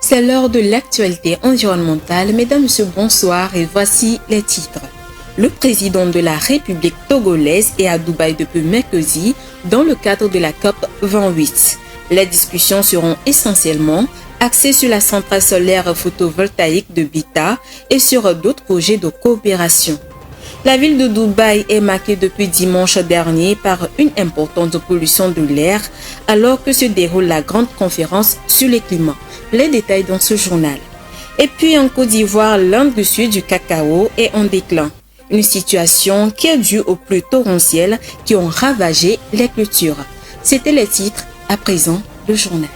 C'est l'heure de l'actualité environnementale. Mesdames, Messieurs, bonsoir et voici les titres. Le président de la République togolaise est à Dubaï depuis mercredi dans le cadre de la COP 28. Les discussions seront essentiellement axées sur la centrale solaire photovoltaïque de Bita et sur d'autres projets de coopération. La ville de Dubaï est marquée depuis dimanche dernier par une importante pollution de l'air alors que se déroule la grande conférence sur le climat. Les détails dans ce journal. Et puis en Côte d'Ivoire, l'industrie du cacao est en déclin. Une situation qui est due aux pluies torrentielles qui ont ravagé les cultures. C'était les titres, à présent le journal.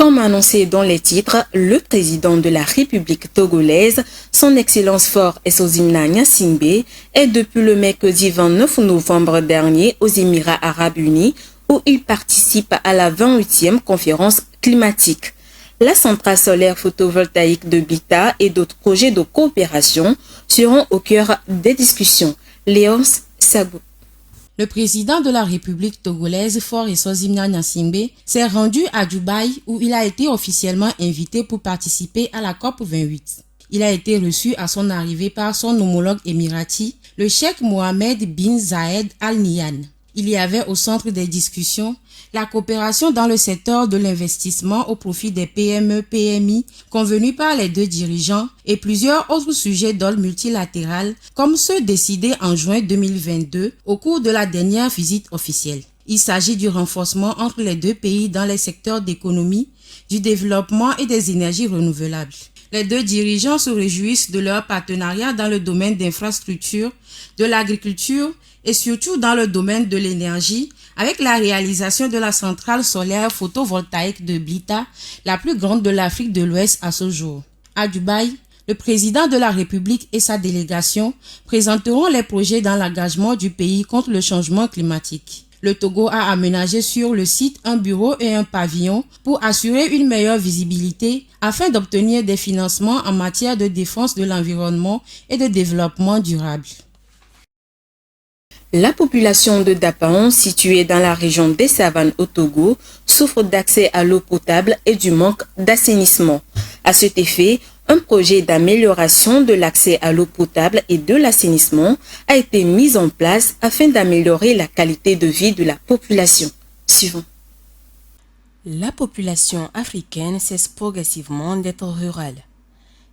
Comme annoncé dans les titres, le président de la République togolaise, son Excellence Faure Essouzimna Gnassingbé, est depuis le mercredi 29 novembre dernier aux Émirats arabes unis où il participe à la 28e conférence climatique. La centrale solaire photovoltaïque de Bita et d'autres projets de coopération seront au cœur des discussions. Léonce Sabou. Le président de la République togolaise, Faure Essouzimna Gnassingbé, s'est rendu à Dubaï où il a été officiellement invité pour participer à la COP 28. Il a été reçu à son arrivée par son homologue émirati, le cheikh Mohammed bin Zayed Al Nahyan. Il y avait au centre des discussions la coopération dans le secteur de l'investissement au profit des PME-PMI convenus par les deux dirigeants et plusieurs autres sujets d'ordre multilatéral comme ceux décidés en juin 2022 au cours de la dernière visite officielle. Il s'agit du renforcement entre les deux pays dans les secteurs d'économie, du développement et des énergies renouvelables. Les deux dirigeants se réjouissent de leur partenariat dans le domaine d'infrastructures, de l'agriculture et surtout dans le domaine de l'énergie, avec la réalisation de la centrale solaire photovoltaïque de Bita, la plus grande de l'Afrique de l'Ouest à ce jour. À Dubaï, le président de la République et sa délégation présenteront les projets dans l'engagement du pays contre le changement climatique. Le Togo a aménagé sur le site un bureau et un pavillon pour assurer une meilleure visibilité afin d'obtenir des financements en matière de défense de l'environnement et de développement durable. La population de Dapaon, située dans la région des Savanes au Togo, souffre d'accès à l'eau potable et du manque d'assainissement. À cet effet, un projet d'amélioration de l'accès à l'eau potable et de l'assainissement a été mis en place afin d'améliorer la qualité de vie de la population. Suivant. La population africaine cesse progressivement d'être rurale.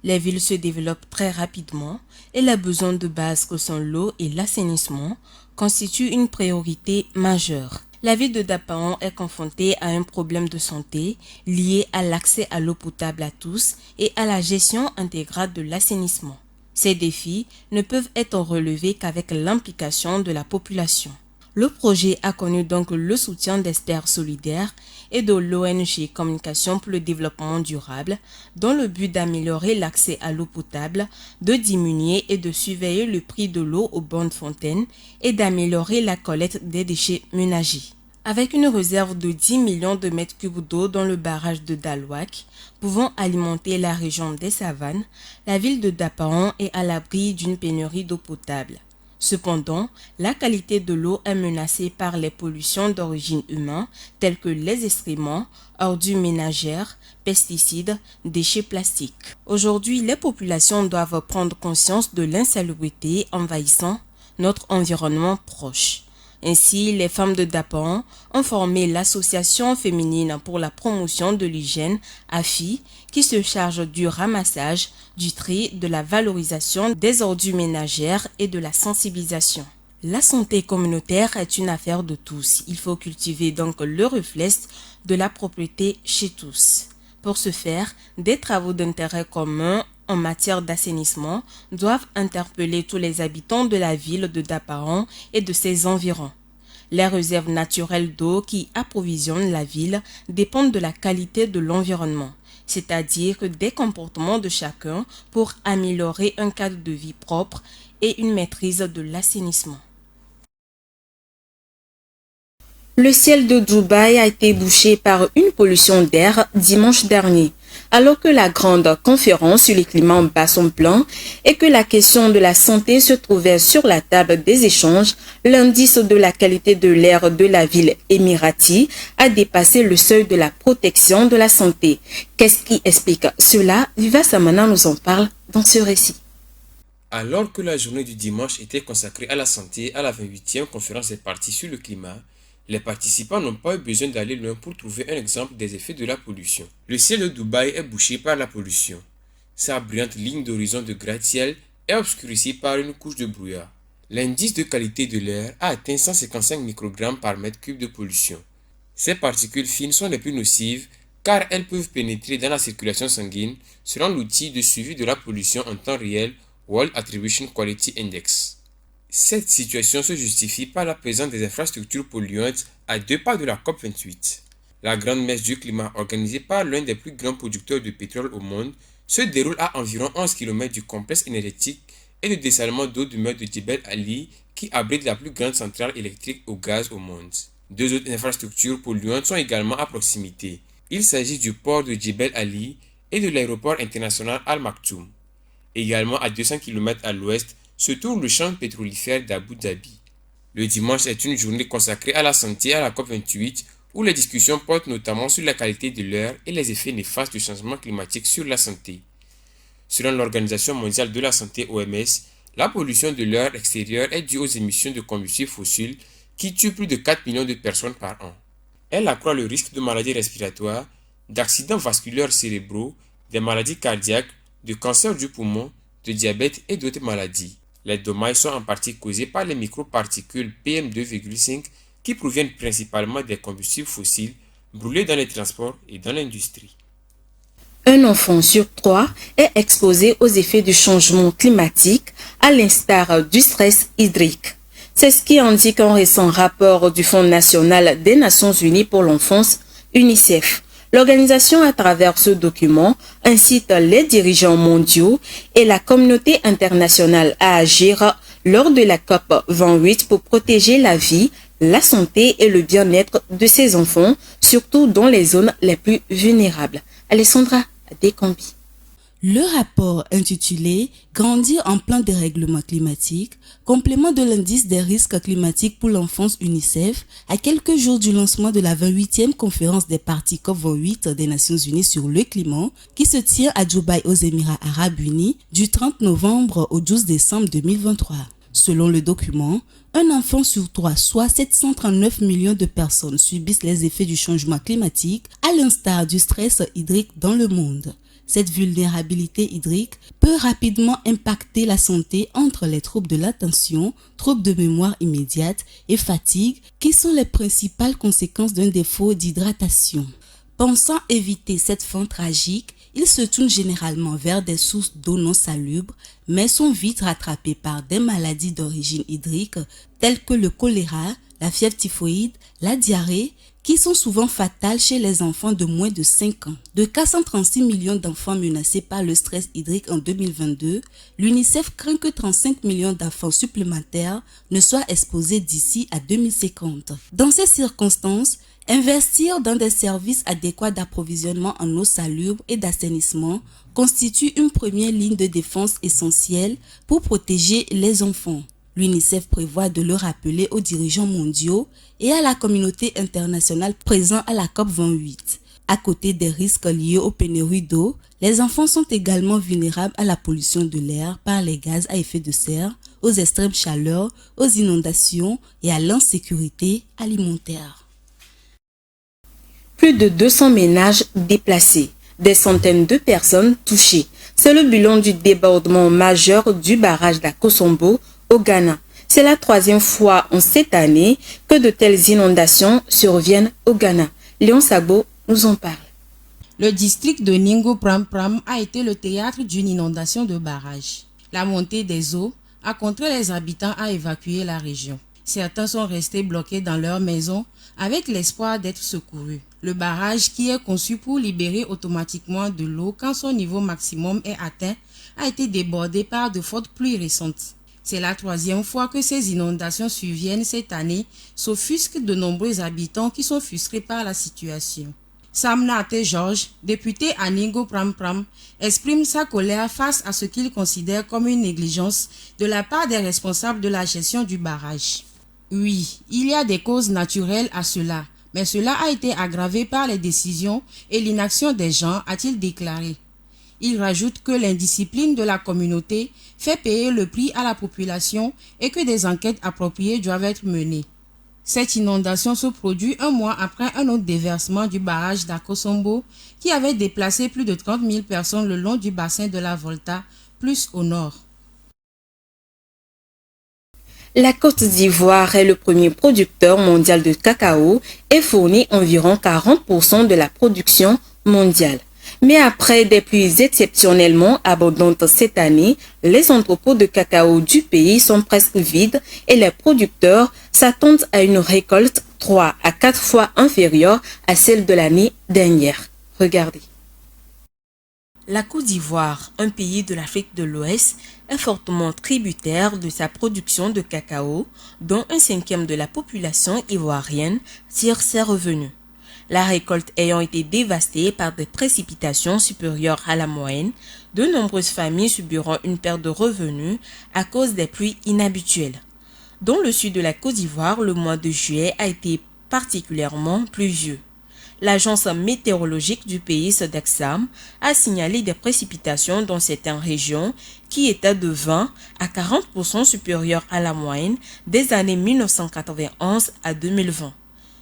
Les villes se développent très rapidement et les besoins de base que sont l'eau et l'assainissement constituent une priorité majeure. La ville de Dapaon est confrontée à un problème de santé lié à l'accès à l'eau potable à tous et à la gestion intégrale de l'assainissement. Ces défis ne peuvent être relevés qu'avec l'implication de la population. Le projet a connu donc le soutien d'Esther Solidaire et de l'ONG Communication pour le développement durable dans le but d'améliorer l'accès à l'eau potable, de diminuer et de surveiller le prix de l'eau aux bornes fontaines et d'améliorer la collecte des déchets ménagers. Avec une réserve de 10 millions de mètres cubes d'eau dans le barrage de Dalwak, pouvant alimenter la région des Savanes, la ville de Dapaon est à l'abri d'une pénurie d'eau potable. Cependant, la qualité de l'eau est menacée par les pollutions d'origine humaine telles que les excréments, ordures ménagères, pesticides, déchets plastiques. Aujourd'hui, les populations doivent prendre conscience de l'insalubrité envahissant notre environnement proche. Ainsi, les femmes de Dapaon ont formé l'association féminine pour la promotion de l'hygiène AFI qui se charge du ramassage, du tri, de la valorisation des ordures ménagères et de la sensibilisation. La santé communautaire est une affaire de tous. Il faut cultiver donc le réflexe de la propreté chez tous. Pour ce faire, des travaux d'intérêt commun en matière d'assainissement doivent interpeller tous les habitants de la ville de Dapaon et de ses environs. Les réserves naturelles d'eau qui approvisionnent la ville dépendent de la qualité de l'environnement, c'est-à-dire des comportements de chacun pour améliorer un cadre de vie propre et une maîtrise de l'assainissement. Le ciel de Dubaï a été bouché par une pollution d'air dimanche dernier. alors que la grande conférence sur le climat bat son plein et que la question de la santé se trouvait sur la table des échanges, l'indice de la qualité de l'air de la ville émirati a dépassé le seuil de la protection de la santé. Qu'est-ce qui explique cela? Viva Samana nous en parle dans ce récit. Alors que la journée du dimanche était consacrée à la santé à la 28e conférence des parties sur le climat, les participants n'ont pas eu besoin d'aller loin pour trouver un exemple des effets de la pollution. Le ciel de Dubaï est bouché par la pollution. Sa brillante ligne d'horizon de gratte-ciel est obscurcie par une couche de brouillard. L'indice de qualité de l'air a atteint 155 microgrammes par mètre cube de pollution. Ces particules fines sont les plus nocives car elles peuvent pénétrer dans la circulation sanguine selon l'outil de suivi de la pollution en temps réel World Attribution Quality Index. Cette situation se justifie par la présence des infrastructures polluantes à 2 pas de la COP28. La grande messe du climat organisée par l'un des plus grands producteurs de pétrole au monde se déroule à environ 11 km du complexe énergétique et de dessalement d'eau de mer de Jebel Ali qui abrite la plus grande centrale électrique au gaz au monde. 2 autres infrastructures polluantes sont également à proximité. Il s'agit du port de Jebel Ali et de l'aéroport international Al Maktoum. Également à 200 km à l'ouest se trouve le champ pétrolifère d'Abu Dhabi. Le dimanche est une journée consacrée à la santé à la COP28 où les discussions portent notamment sur la qualité de l'air et les effets néfastes du changement climatique sur la santé. Selon l'Organisation mondiale de la santé OMS, la pollution de l'air extérieur est due aux émissions de combustibles fossiles qui tuent plus de 4 millions de personnes par an. Elle accroît le risque de maladies respiratoires, d'accidents vasculaires cérébraux, des maladies cardiaques, de cancer du poumon, de diabète et d'autres maladies. Les dommages sont en partie causés par les microparticules PM2,5 qui proviennent principalement des combustibles fossiles brûlés dans les transports et dans l'industrie. Un enfant sur 3 est exposé aux effets du changement climatique, à l'instar du stress hydrique. C'est ce qui indique un récent rapport du Fonds national des Nations unies pour l'enfance, UNICEF. L'organisation, à travers ce document, incite les dirigeants mondiaux et la communauté internationale à agir lors de la COP28 pour protéger la vie, la santé et le bien-être de ces enfants, surtout dans les zones les plus vulnérables. Alessandra Adécambi. Le rapport intitulé « Grandir en plein dérèglement climatique », complément de l'indice des risques climatiques pour l'enfance UNICEF, à quelques jours du lancement de la 28e conférence des parties COP28 des Nations Unies sur le climat, qui se tient à Dubaï aux Émirats Arabes Unis du 30 novembre au 12 décembre 2023. Selon le document, un enfant sur 3, soit 739 millions de personnes, subissent les effets du changement climatique, à l'instar du stress hydrique dans le monde. Cette vulnérabilité hydrique peut rapidement impacter la santé entre les troubles de l'attention, troubles de mémoire immédiate et fatigue, qui sont les principales conséquences d'un défaut d'hydratation. Pensant éviter cette fin tragique, ils se tournent généralement vers des sources d'eau non salubres, mais sont vite rattrapés par des maladies d'origine hydrique telles que le choléra, la fièvre typhoïde, la diarrhée, qui sont souvent fatales chez les enfants de moins de 5 ans. De 436 millions d'enfants menacés par le stress hydrique en 2022, l'UNICEF craint que 35 millions d'enfants supplémentaires ne soient exposés d'ici à 2050. Dans ces circonstances, investir dans des services adéquats d'approvisionnement en eau salubre et d'assainissement constitue une première ligne de défense essentielle pour protéger les enfants. L'UNICEF prévoit de le rappeler aux dirigeants mondiaux et à la communauté internationale présente à la COP28. À côté des risques liés aux pénuries d'eau, les enfants sont également vulnérables à la pollution de l'air par les gaz à effet de serre, aux extrêmes chaleurs, aux inondations et à l'insécurité alimentaire. Plus de 200 ménages déplacés, des centaines de personnes touchées. C'est le bilan du débordement majeur du barrage d'Akosombo au Ghana. C'est la 3e fois en cette année que de telles inondations surviennent au Ghana. Léon Sabo nous en parle. Le district de Ningo Pram Pram a été le théâtre d'une inondation de barrage. La montée des eaux a contraint les habitants à évacuer la région. Certains sont restés bloqués dans leurs maisons avec l'espoir d'être secourus. Le barrage, qui est conçu pour libérer automatiquement de l'eau quand son niveau maximum est atteint, a été débordé par de fortes pluies récentes. C'est la 3e fois que ces inondations surviennent cette année, s'offusquent de nombreux habitants qui sont frustrés par la situation. Samnaate Georges, député à Ningo Pram Pram, exprime sa colère face à ce qu'il considère comme une négligence de la part des responsables de la gestion du barrage. Oui, il y a des causes naturelles à cela, mais cela a été aggravé par les décisions et l'inaction des gens, a-t-il déclaré. Il rajoute que l'indiscipline de la communauté fait payer le prix à la population et que des enquêtes appropriées doivent être menées. Cette inondation se produit un mois après un autre déversement du barrage d'Akosombo qui avait déplacé plus de 30 000 personnes le long du bassin de la Volta, plus au nord. La Côte d'Ivoire est le premier producteur mondial de cacao et fournit environ 40% de la production mondiale. Mais après des pluies exceptionnellement abondantes cette année, les entrepôts de cacao du pays sont presque vides et les producteurs s'attendent à une récolte 3 à 4 fois inférieure à celle de l'année dernière. Regardez. La Côte d'Ivoire, un pays de l'Afrique de l'Ouest, est fortement tributaire de sa production de cacao, dont 1/5 de la population ivoirienne tire ses revenus. La récolte ayant été dévastée par des précipitations supérieures à la moyenne, de nombreuses familles subiront une perte de revenus à cause des pluies inhabituelles. Dans le sud de la Côte d'Ivoire, le mois de juillet a été particulièrement pluvieux. L'agence météorologique du pays, Sodexam, a signalé des précipitations dans certaines régions qui étaient de 20 à 40% supérieures à la moyenne des années 1991 à 2020.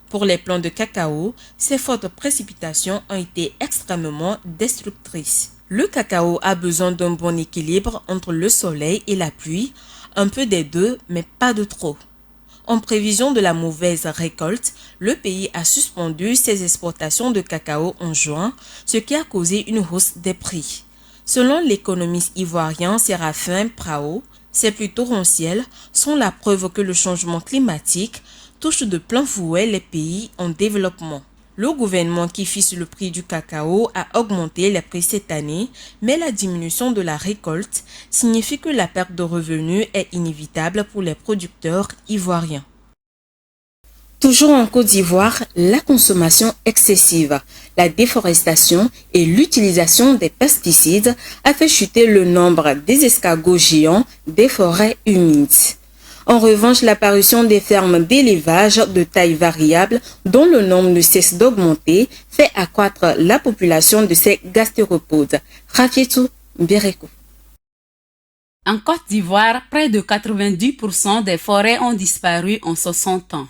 Pour les plants de cacao, ces fortes précipitations ont été extrêmement destructrices. Le cacao a besoin d'un bon équilibre entre le soleil et la pluie, un peu des deux, mais pas de trop. En prévision de la mauvaise récolte, le pays a suspendu ses exportations de cacao en juin, ce qui a causé une hausse des prix. Selon l'économiste ivoirien Séraphin Prao, ces pluies torrentielles sont la preuve que le changement climatique touche de plein fouet les pays en développement. Le gouvernement qui fixe le prix du cacao a augmenté les prix cette année, mais la diminution de la récolte signifie que la perte de revenus est inévitable pour les producteurs ivoiriens. Toujours en Côte d'Ivoire, la consommation excessive, la déforestation et l'utilisation des pesticides a fait chuter le nombre des escargots géants des forêts humides. En revanche, l'apparition des fermes d'élevage de taille variable, dont le nombre ne cesse d'augmenter, fait accroître la population de ces gastéropodes. Rafietou Bereko. En Côte d'Ivoire, près de 90% des forêts ont disparu en 60 ans.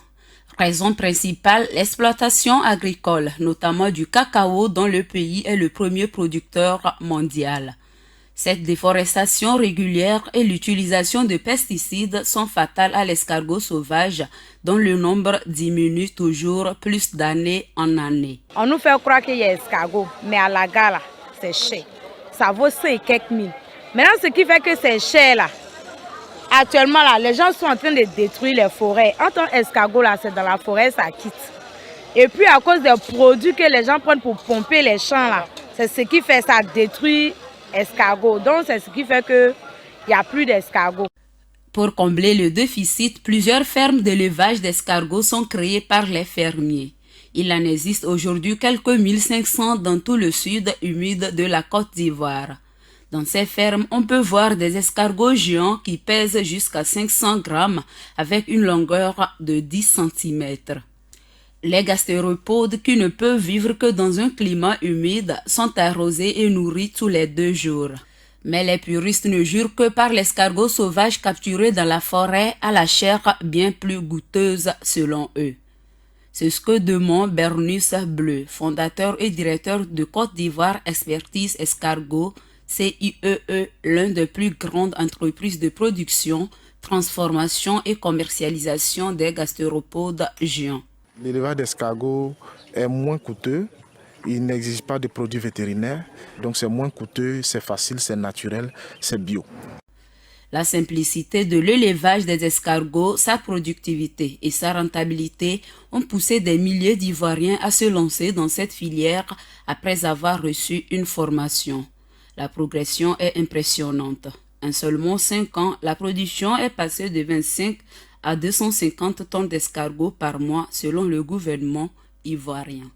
Raison principale, l'exploitation agricole, notamment du cacao dont le pays est le premier producteur mondial. Cette déforestation régulière et l'utilisation de pesticides sont fatales à l'escargot sauvage dont le nombre diminue toujours plus d'année en année. On nous fait croire qu'il y a escargot, mais à la gare, c'est cher. Ça vaut 5 et quelques mille. Maintenant, ce qui fait que c'est cher là, actuellement là, les gens sont en train de détruire les forêts. En tant qu'escargot là, c'est dans la forêt, ça quitte. Et puis à cause des produits que les gens prennent pour pomper les champs là, c'est ce qui fait ça détruire escargots. Donc c'est ce qui fait qu'il n'y a plus d'escargots. Pour combler le déficit, plusieurs fermes d'élevage d'escargots sont créées par les fermiers. Il en existe aujourd'hui quelques 1500 dans tout le sud humide de la Côte d'Ivoire. Dans ces fermes, on peut voir des escargots géants qui pèsent jusqu'à 500 grammes avec une longueur de 10 cm. Les gastéropodes qui ne peuvent vivre que dans un climat humide sont arrosés et nourris tous les 2 jours. Mais les puristes ne jurent que par l'escargot sauvage capturé dans la forêt à la chair bien plus goûteuse selon eux. C'est ce que demande Bernus Bleu, fondateur et directeur de Côte d'Ivoire Expertise Escargot, CIEE, l'une des plus grandes entreprises de production, transformation et commercialisation des gastéropodes géants. L'élevage d'escargots est moins coûteux, il n'exige pas de produits vétérinaires, donc c'est moins coûteux, c'est facile, c'est naturel, c'est bio. La simplicité de l'élevage des escargots, sa productivité et sa rentabilité ont poussé des milliers d'Ivoiriens à se lancer dans cette filière après avoir reçu une formation. La progression est impressionnante. En seulement 5 ans, la production est passée de 25 à 250 tonnes d'escargots par mois selon le gouvernement ivoirien.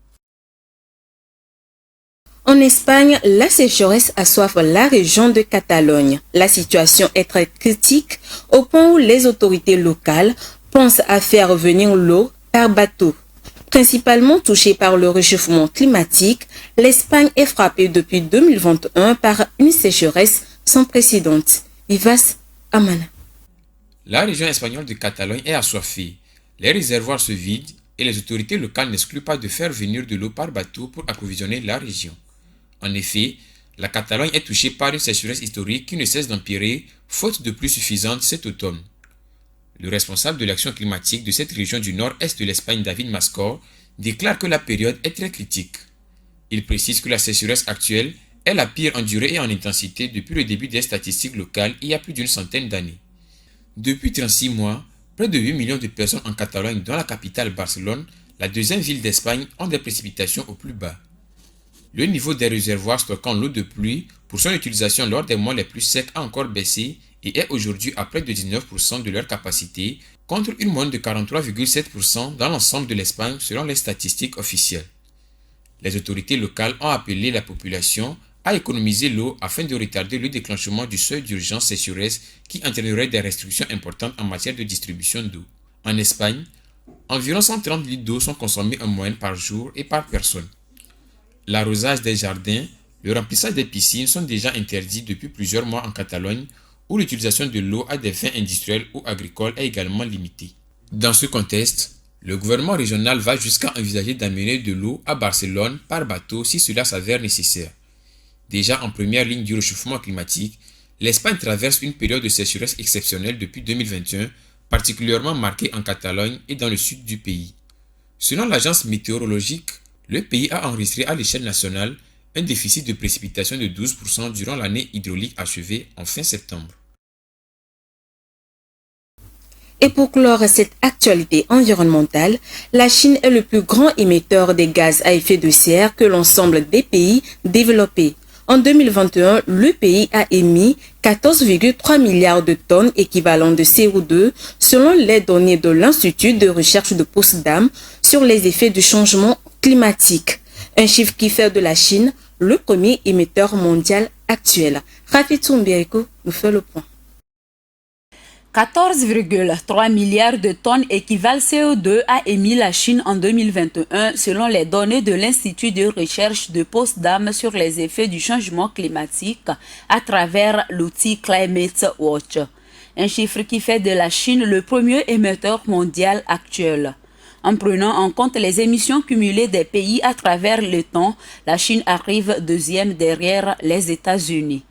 En Espagne, la sécheresse assoiffe la région de Catalogne. La situation est très critique au point où les autorités locales pensent à faire venir l'eau par bateau. Principalement touchée par le réchauffement climatique, l'Espagne est frappée depuis 2021 par une sécheresse sans précédent. Vivas Amana. La région espagnole de Catalogne est assoiffée. Les réservoirs se vident et les autorités locales n'excluent pas de faire venir de l'eau par bateau pour approvisionner la région. En effet, la Catalogne est touchée par une sécheresse historique qui ne cesse d'empirer, faute de pluie suffisante cet automne. Le responsable de l'action climatique de cette région du nord-est de l'Espagne, David Mascor, déclare que la période est très critique. Il précise que la sécheresse actuelle est la pire en durée et en intensité depuis le début des statistiques locales il y a plus d'une centaine d'années. Depuis 36 mois, près de 8 millions de personnes en Catalogne, dont la capitale Barcelone, la deuxième ville d'Espagne, ont des précipitations au plus bas. Le niveau des réservoirs stockant l'eau de pluie pour son utilisation lors des mois les plus secs a encore baissé et est aujourd'hui à près de 19% de leur capacité, contre une moyenne de 43,7% dans l'ensemble de l'Espagne selon les statistiques officielles. Les autorités locales ont appelé la population à économiser l'eau afin de retarder le déclenchement du seuil d'urgence sécheresse qui entraînerait des restrictions importantes en matière de distribution d'eau. En Espagne, environ 130 litres d'eau sont consommés en moyenne par jour et par personne. L'arrosage des jardins, le remplissage des piscines sont déjà interdits depuis plusieurs mois en Catalogne, où l'utilisation de l'eau à des fins industrielles ou agricoles est également limitée. Dans ce contexte, le gouvernement régional va jusqu'à envisager d'amener de l'eau à Barcelone par bateau si cela s'avère nécessaire. Déjà en première ligne du réchauffement climatique, l'Espagne traverse une période de sécheresse exceptionnelle depuis 2021, particulièrement marquée en Catalogne et dans le sud du pays. Selon l'agence météorologique, le pays a enregistré à l'échelle nationale un déficit de précipitation de 12% durant l'année hydraulique achevée en fin septembre. Et pour clore cette actualité environnementale, la Chine est le plus grand émetteur des gaz à effet de serre que l'ensemble des pays développés. En 2021, le pays a émis 14,3 milliards de tonnes équivalent de CO2 selon les données de l'Institut de recherche de Potsdam sur les effets du changement climatique. Un chiffre qui fait de la Chine le premier émetteur mondial actuel. Rafi Tsoumbireko nous fait le point. 14,3 milliards de tonnes équivalent CO2 a émis la Chine en 2021 selon les données de l'Institut de recherche de Potsdam sur les effets du changement climatique à travers l'outil Climate Watch. Un chiffre qui fait de la Chine le premier émetteur mondial actuel. En prenant en compte les émissions cumulées des pays à travers le temps, la Chine arrive deuxième derrière les États-Unis.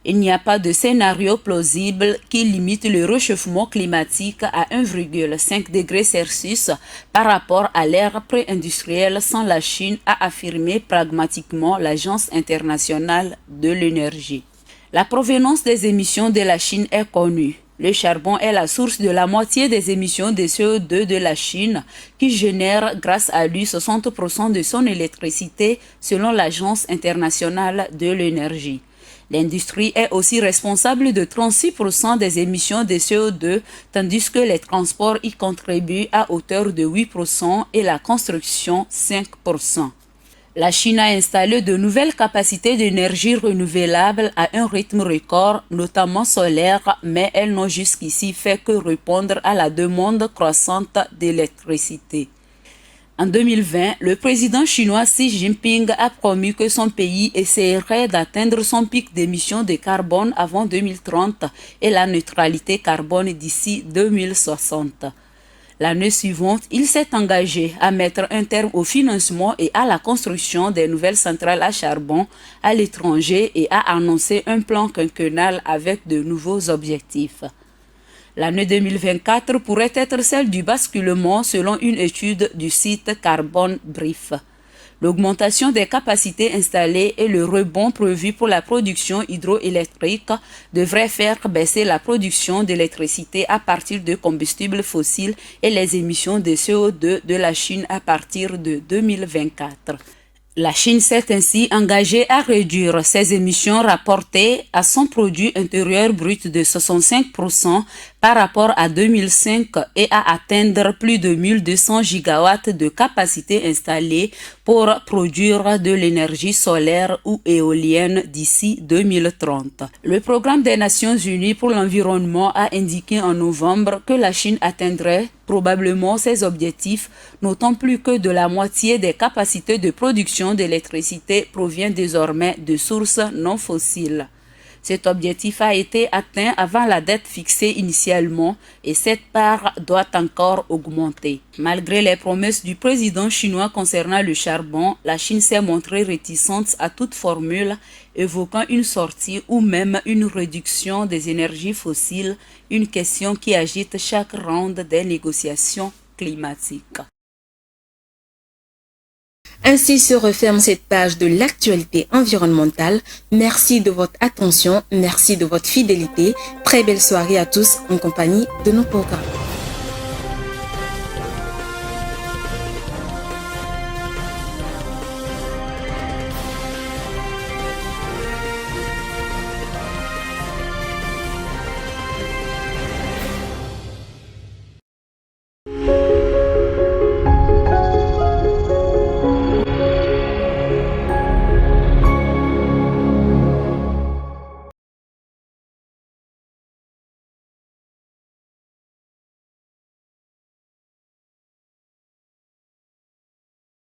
Il n'y a pas de scénario plausible qui limite le réchauffement climatique à 1,5 degré Celsius par rapport à l'ère pré-industrielle sans la Chine, a affirmé pragmatiquement l'Agence internationale de l'énergie. La provenance des émissions de la Chine est connue. Le charbon est la source de la moitié des émissions de CO2 de la Chine, qui génère grâce à lui 60% de son électricité selon l'Agence internationale de l'énergie. L'industrie est aussi responsable de 36% des émissions de CO2, tandis que les transports y contribuent à hauteur de 8% et la construction 5%. La Chine a installé de nouvelles capacités d'énergie renouvelable à un rythme record, notamment solaire, mais elles n'ont jusqu'ici fait que répondre à la demande croissante d'électricité. En 2020, le président chinois Xi Jinping a promis que son pays essaierait d'atteindre son pic d'émissions de carbone avant 2030 et la neutralité carbone d'ici 2060. L'année suivante, il s'est engagé à mettre un terme au financement et à la construction des nouvelles centrales à charbon à l'étranger et a annoncé un plan quinquennal avec de nouveaux objectifs. L'année 2024 pourrait être celle du basculement selon une étude du site Carbon Brief. L'augmentation des capacités installées et le rebond prévu pour la production hydroélectrique devraient faire baisser la production d'électricité à partir de combustibles fossiles et les émissions de CO2 de la Chine à partir de 2024. La Chine s'est ainsi engagée à réduire ses émissions rapportées à son produit intérieur brut de 65% par rapport à 2005 et à atteindre plus de 1200 gigawatts de capacité installée pour produire de l'énergie solaire ou éolienne d'ici 2030. Le programme des Nations Unies pour l'environnement a indiqué en novembre que la Chine atteindrait probablement ses objectifs, notant plus que de la moitié des capacités de production d'électricité provient désormais de sources non fossiles. Cet objectif a été atteint avant la date fixée initialement et cette part doit encore augmenter. Malgré les promesses du président chinois concernant le charbon, la Chine s'est montrée réticente à toute formule évoquant une sortie ou même une réduction des énergies fossiles, une question qui agite chaque ronde des négociations climatiques. Ainsi se referme cette page de l'actualité environnementale. Merci de votre attention, merci de votre fidélité. Très belle soirée à tous en compagnie de nos programmes.